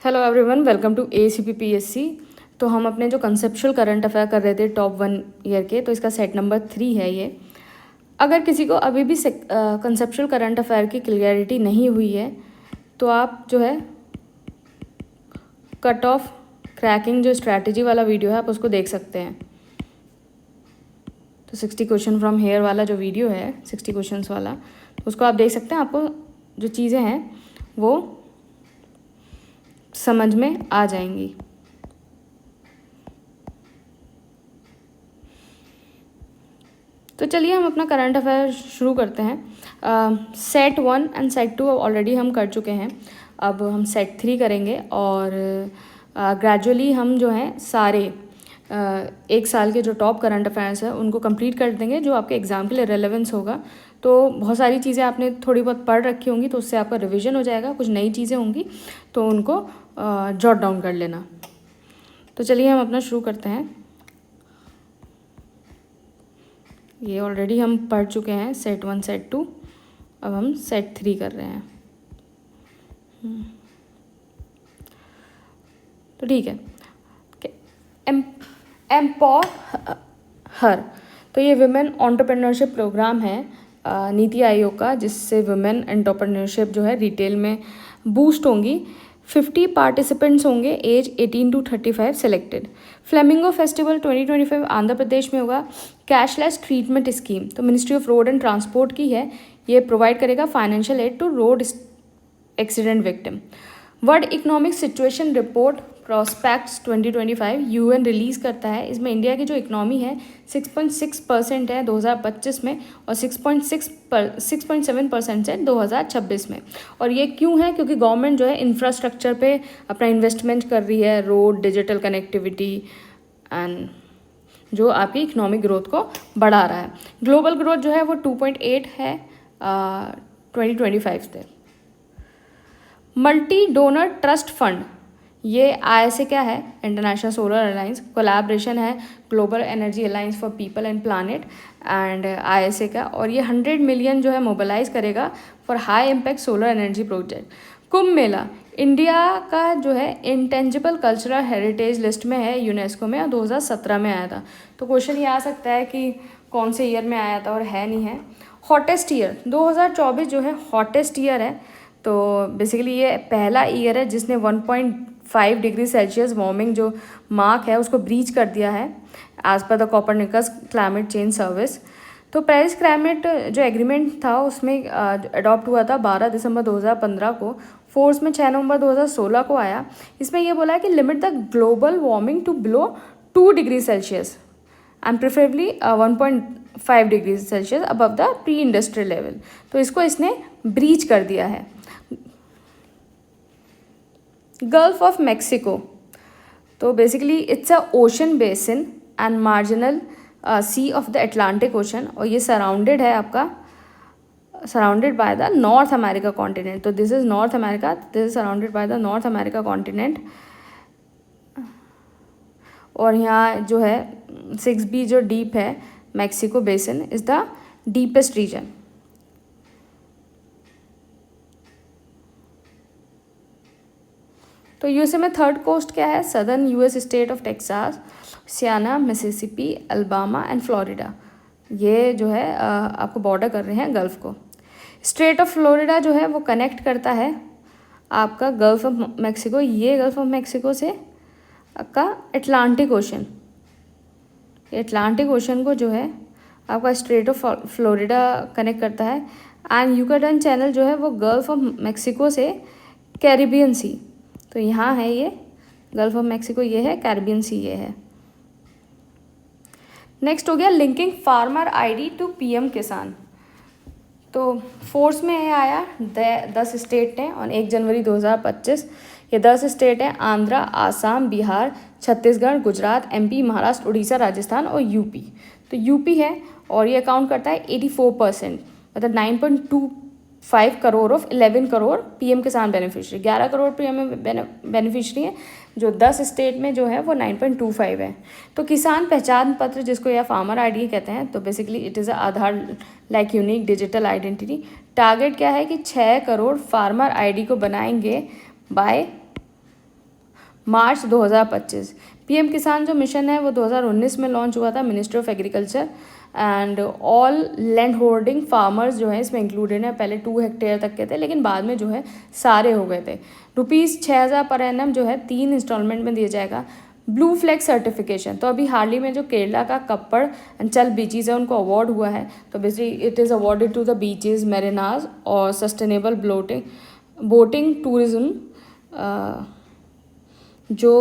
Hello everyone, welcome to ACPPSC। तो हम अपने जो कंसेप्चुअल करंट अफेयर कर रहे थे टॉप 1 ईयर के, तो इसका सेट नंबर 3 है ये। अगर किसी को अभी भी कंसेप्चुअल करंट अफेयर की क्लियरिटी नहीं हुई है तो आप जो है कट ऑफ क्रैकिंग जो स्ट्रैटेजी वाला वीडियो है आप उसको देख सकते हैं। तो 60 क्वेश्चन फ्रॉम हेयर वाला जो वीडियो है 60 क्वेश्चंस वाला, तो उसको आप देख सकते हैं। आपको जो चीज़ें हैं वो समझ में आ जाएंगी। तो चलिए हम अपना करंट अफेयर शुरू करते हैं। सेट 1 एंड सेट 2 ऑलरेडी हम कर चुके हैं। अब हम सेट 3 करेंगे और ग्रेजुअली हम जो हैं सारे एक साल के जो टॉप करंट अफेयर्स हैं उनको कंप्लीट कर देंगे, जो आपके एग्ज़ाम के लिए रेलेवेंस होगा। तो बहुत सारी चीज़ें आपने थोड़ी बहुत पढ़ रखी होंगी, तो उससे आपका रिवीजन हो जाएगा। कुछ नई चीज़ें होंगी तो उनको जॉट डाउन कर लेना। तो चलिए हम अपना शुरू करते हैं। ये ऑलरेडी हम पढ़ चुके हैं सेट 1 सेट 2, अब हम सेट 3 कर रहे हैं। तो ठीक है। एम्पावर हर, तो ये वुमेन एंटरप्रेन्योरशिप प्रोग्राम है नीति आयोग का, जिससे वुमेन एंटरप्रेन्योरशिप जो है रिटेल में बूस्ट होंगी। 50 पार्टिसिपेंट्स होंगे, age 18 to 35 selected. Flamingo festival 2025 Andhra Pradesh में होगा। कैशलेस ट्रीटमेंट स्कीम तो ministry of road and transport की है, ये प्रोवाइड करेगा financial aid to road accident victim. World economic situation report prospects 2025 UN release करता है। इसमें इंडिया की जो इकनॉमी है 6.6% है 2025 में और 6.7% है 2026 में। और ये क्यों है? क्योंकि गवर्नमेंट जो है इंफ्रास्ट्रक्चर पे अपना इन्वेस्टमेंट कर रही है, रोड, डिजिटल कनेक्टिविटी एंड जो आपकी इकोनॉमिक ग्रोथ को बढ़ा रहा है। ग्लोबल ग्रोथ जो है वो 2.8 है 2025 से। मल्टी डोनर ट्रस्ट फंड, ये ISA क्या है? International solar alliance. कोलैबोरेशन है global energy alliance for people and planet and ISA का, और ये 100 मिलियन जो है मोबिलाइज करेगा for high impact solar energy project. Kumbh Mela India का जो है इंटेंजिबल कल्चरल हेरिटेज लिस्ट में है यूनेस्को में, और 2017 में आया था। तो क्वेश्चन ये आ सकता है कि कौन से ईयर में आया था, और है नहीं है। हॉटेस्ट ईयर 2024 जो है हॉटेस्ट ईयर है। तो बेसिकली ये पहला ईयर है जिसने 1.5 डिग्री सेल्सियस वार्मिंग जो मार्क है उसको ब्रीच कर दिया है as per the Copernicus Climate Change Service. तो पेरिस क्लाइमेट जो एग्रीमेंट था उसमें अडॉप्ट हुआ था 12 दिसंबर 2015 को, फोर्स में 6 नवंबर 2016 को आया। इसमें यह बोला है कि limit the global warming to below 2 degree Celsius and preferably 1.5 degree Celsius above the pre industrial level. तो इसको इसने ब्रीच कर दिया है। गल्फ ऑफ मैक्सिको, तो basically it's a ocean basin and marginal sea of the Atlantic Ocean, और ये surrounded है आपका surrounded by the North America continent. तो this is North America, this is surrounded by the North America continent. और यहाँ जो है 6B जो डीप है Mexico basin is the deepest region. तो यूएसए में थर्ड कोस्ट क्या है? Southern US state of Texas, Louisiana, Mississippi, Alabama and Florida, ये जो है आपको बॉर्डर कर रहे हैं गल्फ को। स्टेट ऑफ फ्लोरिडा जो है वो कनेक्ट करता है आपका गल्फ ऑफ मैक्सिको, ये गल्फ ऑफ मैक्सिको से आपका अटलांटिक ओशन। अटलांटिक ओशन को जो है आपका स्ट्रेट ऑफ फ्लोरिडा कनेक्ट करता है। एंड युकाटन चैनल जो है वो गल्फ ऑफ मैक्सिको से कैरिबियन सी, तो यहाँ है ये गल्फ ऑफ मैक्सिको, ये है कैरिबियन सी, ये है। नेक्स्ट हो गया linking farmer ID to PM Kisan. तो फोर्स में ये आया 10 स्टेट हैं और 1 जनवरी 2025। ये 10 स्टेट हैं आंध्रा, आसाम, बिहार, छत्तीसगढ़, गुजरात, MP, महाराष्ट्र, उड़ीसा, राजस्थान और UP। तो UP है और ये अकाउंट करता है 84%, मतलब 9.25 करोड़ ऑफ 11 करोड़ PM किसान बेनिफिशरी। 11 करोड़ PM बेनिफिशरी है, जो 10 स्टेट में जो है वो 9.25 है। तो किसान पहचान पत्र जिसको या फार्मर आईडी कहते हैं, तो basically it is a Aadhaar like unique digital identity. Target क्या है कि 6 करोड़ फार्मर आईडी को बनाएंगे बाय मार्च 2025। पीएम किसान जो मिशन है वो 2019 में लॉन्च हुआ था, ministry of agriculture, and all land holding farmers जो है इसमें इंक्लूडेड है। पहले 2 हेक्टेयर तक के थे, लेकिन बाद में जो है सारे हो गए थे। ₹6,000 पर एनम जो है 3 इंस्टॉलमेंट में दिया जाएगा। ब्लू फ्लैग सर्टिफिकेशन, तो अभी हाल ही में जो केरला का कप्पड़ अंचल बीचेज है उनको अवार्ड हुआ है। तो basically it is awarded to the beaches, marinas और सस्टेनेबल बोटिंग टूरिज्म, जो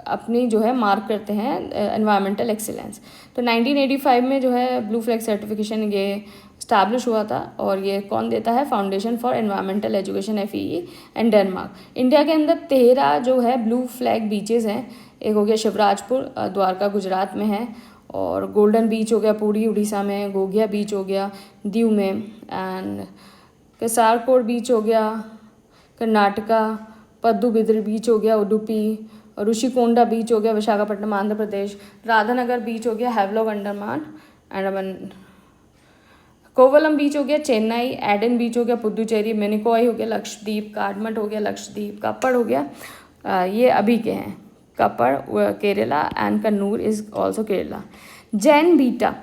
अपनी जो है मार्क करते हैं एनवायरमेंटल एक्सीलेंस। तो 1985 में जो है ब्लू फ्लैग सर्टिफिकेशन ये इस्टेब्लिश हुआ था, और ये कौन देता है? Foundation for environmental education FEE and Denmark. India के अंदर 13 जो है ब्लू फ्लैग बीचेस हैं। एक हो गया शिवराजपुर, द्वारका गुजरात में है, और गोल्डन बीच हो गया पुरी उड़ीसा में, गोगिया बीच हो गया दीव में, एंड केसारकोट बीच हो गया कर्नाटका, पद्दुबिद्री बीच हो गया उडुपी, ऋषिकोंडा बीच हो गया विशाखापट्टनम आंध्र प्रदेश, राधानगर बीच हो गया हैवलॉक अंडमान अंडमान, कोवलम बीच हो गया चेन्नई, एडन बीच हो गया पुदुचेरी, मिनिकॉय हो गया लक्षद्वीप, काडमट हो गया लक्षद्वीप, कप्पड़ हो गया ये अभी के हैं, Kappad Kerala, and Kannur is also Kerala. Jain beta,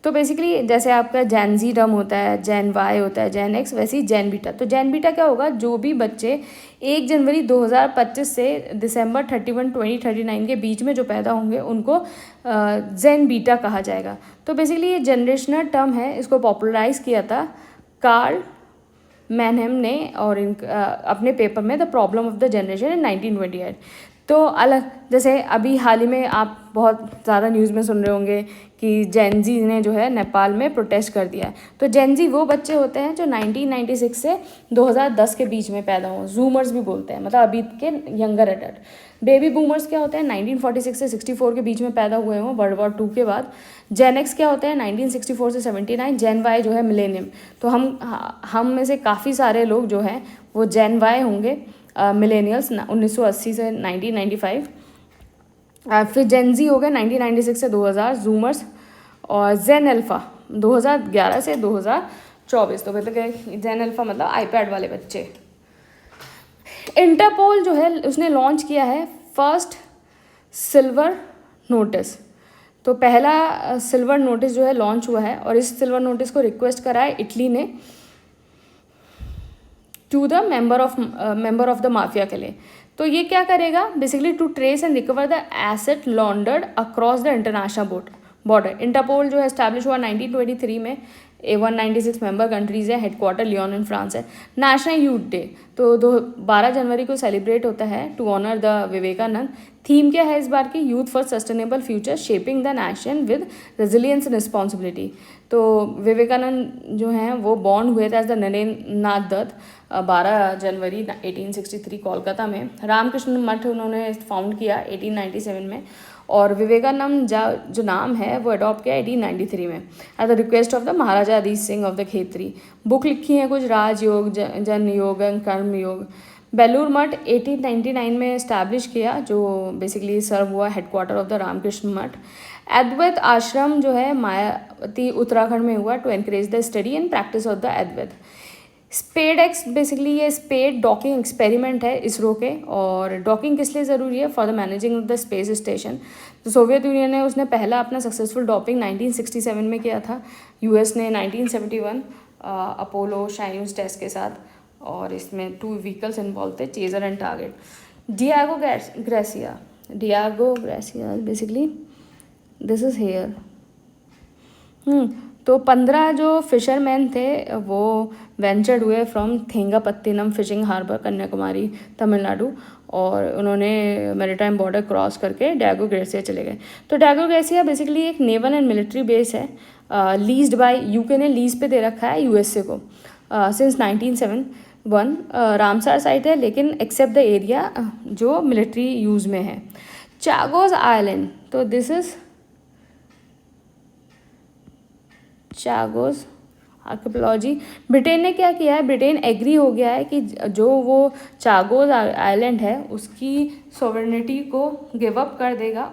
तो बेसिकली जैसे आपका जैन जी डम होता है, जैन वाई होता है, जैन एक्स, वैसे ही जैन बीटा। तो जैन बीटा क्या होगा? जो भी बच्चे 1 जनवरी 2025 से दिसंबर 31, 2039 के बीच में जो पैदा होंगे उनको जैन बीटा कहा जाएगा। तो बेसिकली ये जनरेशनल टर्म है, इसको पॉपुलराइज किया था कार्ल मैनहेम ने, और अपने पेपर में the problem of the generation in 1928। तो अलग, जैसे अभी हाल ही में आप बहुत ज़्यादा न्यूज़ में सुन रहे होंगे कि जेनजी ने जो है नेपाल में प्रोटेस्ट कर दिया है। तो जेनजी वो बच्चे होते हैं जो 1996 से 2010 के बीच में पैदा हों, जूमर्स भी बोलते हैं, मतलब अभी के यंगर एडल्ट। बेबी बूमर्स क्या होते हैं? 1946 से 64 के बीच में पैदा हुए हों वर्ल्ड वॉर 2 के बाद। जेन एक्स क्या होते हैं? 1964 से 79। जेन वाई जो है मिलेनियम। तो हम में से काफ़ी सारे लोग जो हैं वो जेन वाई होंगे, मिलेनियल्स 1980 से 1995। फिर जेनजी हो गए 1996 से 2000 जूमर्स, और जेन अल्फ़ा 2011 से 2024। तो मतलब जेन अल्फ़ा मतलब आईपैड वाले बच्चे। इंटरपोल जो है उसने लॉन्च किया है फर्स्ट सिल्वर नोटिस। तो पहला सिल्वर नोटिस जो है लॉन्च हुआ है, और इस सिल्वर नोटिस को रिक्वेस्ट करा है इटली ने to the member of the mafia के लिए। तो ये क्या करेगा? Basically to trace and recover the asset laundered across the international border. Interpol जो है एस्टैब्लिश हुआ 1923 में। 196 मेंबर कंट्रीज़ है, हेडक्वार्टर लियोन इन फ्रांस है। नेशनल यूथ डे तो 12 जनवरी को सेलिब्रेट होता है to honour the Vivekananda. Theme क्या है इस बार की? Youth for sustainable future shaping the nation with resilience and responsibility. तो विवेकानंद जो हैं वो बॉर्न हुए थे एज द नरेंद्र नाथ दत्त 12 जनवरी 1863 कोलकाता में। रामकृष्ण मठ उन्होंने फाउंड किया 1897 में, और विवेकानंद जो नाम है वो अडॉप्ट किया 1893 में at the request of the Maharaja Ajit Singh of the Khetri. Book लिखी है कुछ, राजयोग, जन योग, कर्म योग। बेलूर मठ 1899 में इस्टेब्लिश किया, जो बेसिकली सर्व हुआ हेडक्वार्टर ऑफ द रामकृष्ण मठ। अद्वैत आश्रम जो है मायावती उत्तराखंड में हुआ to encourage the study and practice of the Advaita. SpaDeX basically ये स्पेड डॉकिंग एक्सपेरिमेंट है इसरो के, और डॉकिंग किस लिए ज़रूरी है? For the managing of the space station. तो सोवियत यूनियन ने उसने पहला अपना सक्सेसफुल डॉकिंग 1967 में किया था, यूएस ने 1971 अपोलो शाइन्यूज टेस्ट के साथ, और इसमें 2 व्हीकल्स इन्वॉल्व थे, chaser and target. Diego Garcia basically this is here. तो 15 जो फिशरमैन थे वो वेंचर्ड हुए from Thengapattinam fishing harbour, Kanyakumari, Tamil Nadu, और उन्होंने मैरीटाइम बॉर्डर क्रॉस करके डियागो ग्रेसिया चले गए। तो डियागो ग्रेसिया बेसिकली एक नेवल एंड मिलिट्री बेस है, लीज्ड बाय यूके ने लीज पे दे रखा है यूएसए को सिंस 1971। रामसार साइट है, लेकिन एक्सेप्ट द एरिया जो मिलिट्री यूज़ में है। चागोस आइलैंड, तो this is Chagos archaeology. Britain ने क्या किया है? ब्रिटेन एग्री हो गया है कि जो वो चागोस आइलैंड है उसकी सॉवरेनिटी को गिव अप कर देगा,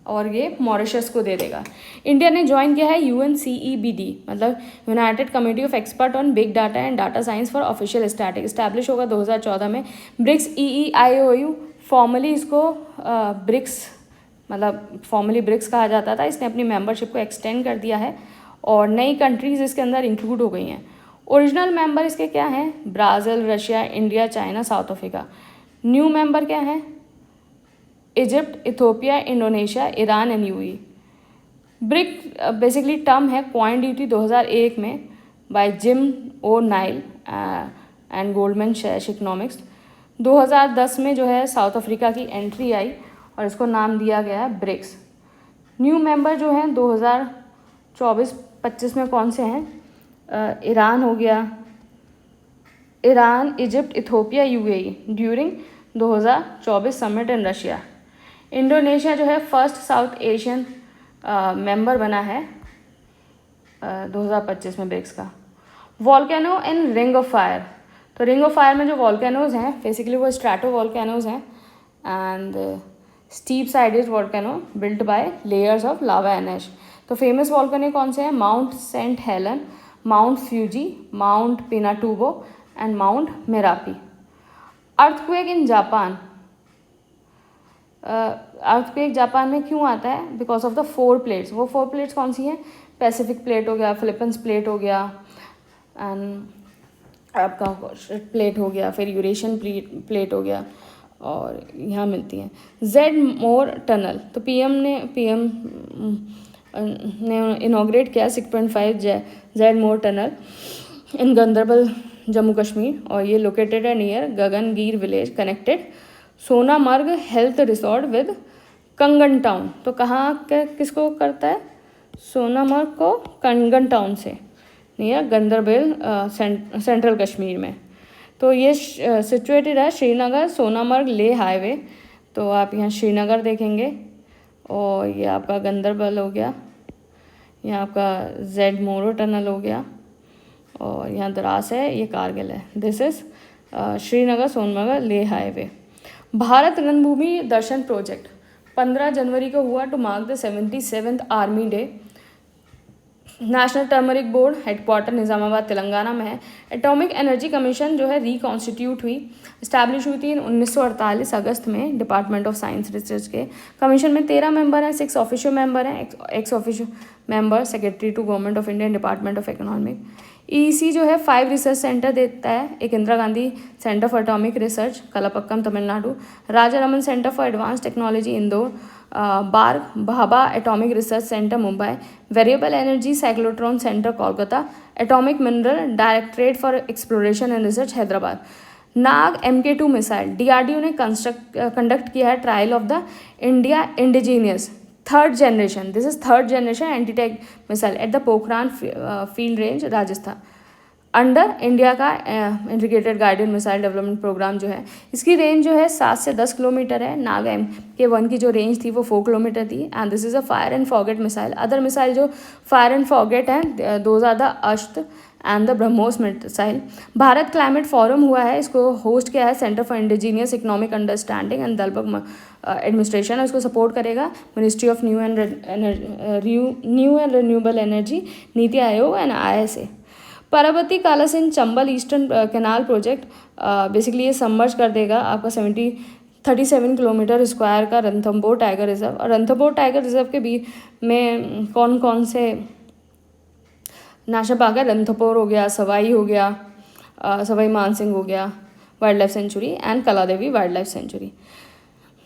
और ये मॉरिशस को दे देगा। इंडिया ने ज्वाइन किया है UNCEBD, मतलब United committee of expert on big data and data science for official static. Establish होगा 2014 में। ब्रिक्स EEIOU फॉर्मली इसको ब्रिक्स मतलब फॉर्मली ब्रिक्स कहा जाता था, इसने अपनी मेंबरशिप को एक्सटेंड कर दिया है और नई कंट्रीज़ इसके अंदर इंक्लूड हो गई हैं। ओरिजिनल मेंबर इसके क्या हैं? Brazil, Russia, India, China, South Africa. New member क्या हैं? Egypt, Ethiopia, Indonesia, Iran and UAE. BRIC basically term है कॉइन ड्यूटी 2001 में by Jim O'Neill and Goldman Sachs economics. 2010 में जो है साउथ अफ्रीका की एंट्री आई और इसको नाम दिया गया है ब्रिक्स। न्यू मेंबर जो हैं 2024-25 में कौन से हैं? ईरान हो गया, Iran, Egypt, Ethiopia, UAE during 2024 summit in Russia. Indonesia जो है फर्स्ट साउथ एशियन मेंबर बना है 2025 में ब्रिक्स का। Volcano and ring of fire, तो रिंग ऑफ फायर में जो वॉल्केनोज हैं बेसिकली वो स्ट्रैटो वॉल्केनोज हैं and steep sided volcano built by layers of lava and ash. तो फेमस वॉल्केनो कौन से हैं? Mount Saint Helen, Mount Fuji, Mount Pinatubo and Mount Merapi. Earthquake in Japan, earthquake Japan में क्यों आता है? Because of the 4 plates. वो 4 plates कौन सी हैं? पैसिफिक प्लेट हो गया, फिलीपींस प्लेट हो गया एंड आपका प्लेट हो गया, फिर यूरेशियन प्लेट हो गया और यहाँ मिलती हैं। जेड मोर टनल, तो पीएम ने इनॉग्रेट किया 6.5 जेड मोर टनल इन गंदरबल जम्मू कश्मीर और ये लोकेटेड है near Gagangir village, connected Sonamarg health resort with कंगन टाउन। तो कहाँ किसको करता है? सोनामर्ग को कंगन टाउन से नियर गंदरबल सेंट्रल कश्मीर में। तो ये सिचुएटेड है श्रीनगर सोनामर्ग ले हाईवे। तो आप यहाँ श्रीनगर देखेंगे और ये आपका गंदरबल हो गया, यहाँ आपका जेड मोरो टनल हो गया और यहाँ द्रास है, ये कारगिल है। दिस इज़ श्रीनगर सोनमर्ग ले हाईवे। भारत रणभूमि दर्शन प्रोजेक्ट 15 जनवरी को हुआ to mark the 77th army day. National turmeric board headquarters Nizamabad Telangana में है। एटॉमिक एनर्जी कमीशन जो है रिकॉन्स्टिट्यूट हुई, इस्टेब्लिश हुई थी 1948 अगस्त में डिपार्टमेंट ऑफ साइंस रिसर्च के। कमीशन में 13 मेंबर हैं, 6 ऑफिशियल मेंबर हैं, ex official member secretary to government of India department of economic. EC जो है 5 रिसर्च सेंटर देता है, एक Indira Gandhi centre for atomic research Kalpakkam Tamil Nadu, Raja Raman centre for advance technology Indore, BARC Bhabha atomic research centre Mumbai, variable energy cyclotron centre Kolkata, atomic mineral directorate for exploration and research Hyderabad. Nag MK2 missile DRDO ने conduct किया है trial of the India indigenous third generation, this is third generation anti tank missile at the Pokhran field range Rajasthan under India का integrated guided missile development programme जो है। इसकी range जो है 7 से 10 किलोमीटर है। नाग MK1 की जो रेंज थी वो 4 किलोमीटर थी and this is a fire and forget missile. Other missile जो फायर एंड फॉरगेट हैं दोज आर द अश्त and the BrahMos missile. Bharat climate forum हुआ है, इसको होस्ट किया है centre for indigenous economic understanding and Dalberg administration, उसको सपोर्ट करेगा ministry of new and renewable energy, NITI Aayog and ISA। Parvati Kalisindh Chambal eastern canal project basically ये सबमर्ज कर देगा आपका 37 किलोमीटर स्क्वायर का रणथंभौर टाइगर रिजर्व। और रणथंभौर टाइगर रिजर्व के बीच में कौन कौन से नेशनल पार्क है? रणथंभौर हो गया, सवाई हो गया, सवाई मानसिंह हो गया wild life sanctuary and Kaladevi wild life sanctuary.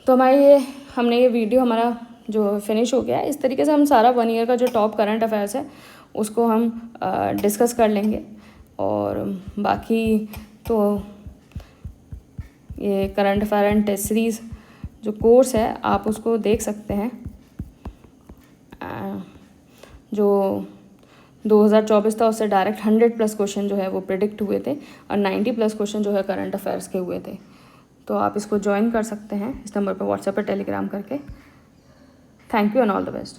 तो हमने ये वीडियो हमारा जो फिनिश हो गया है। इस तरीके से हम सारा 1 ईयर का जो टॉप करंट अफेयर्स है उसको हम डिस्कस कर लेंगे और बाकी तो ये current affair and test series जो कोर्स है आप उसको देख सकते हैं। जो 2024 था उससे डायरेक्ट 100+ क्वेश्चन जो है वो प्रिडिक्ट हुए थे और 90+ क्वेश्चन जो है करंट अफेयर्स के हुए थे। तो आप इसको ज्वाइन कर सकते हैं इस नंबर पर व्हाट्सएप पर टेलीग्राम करके। Thank you and all the best.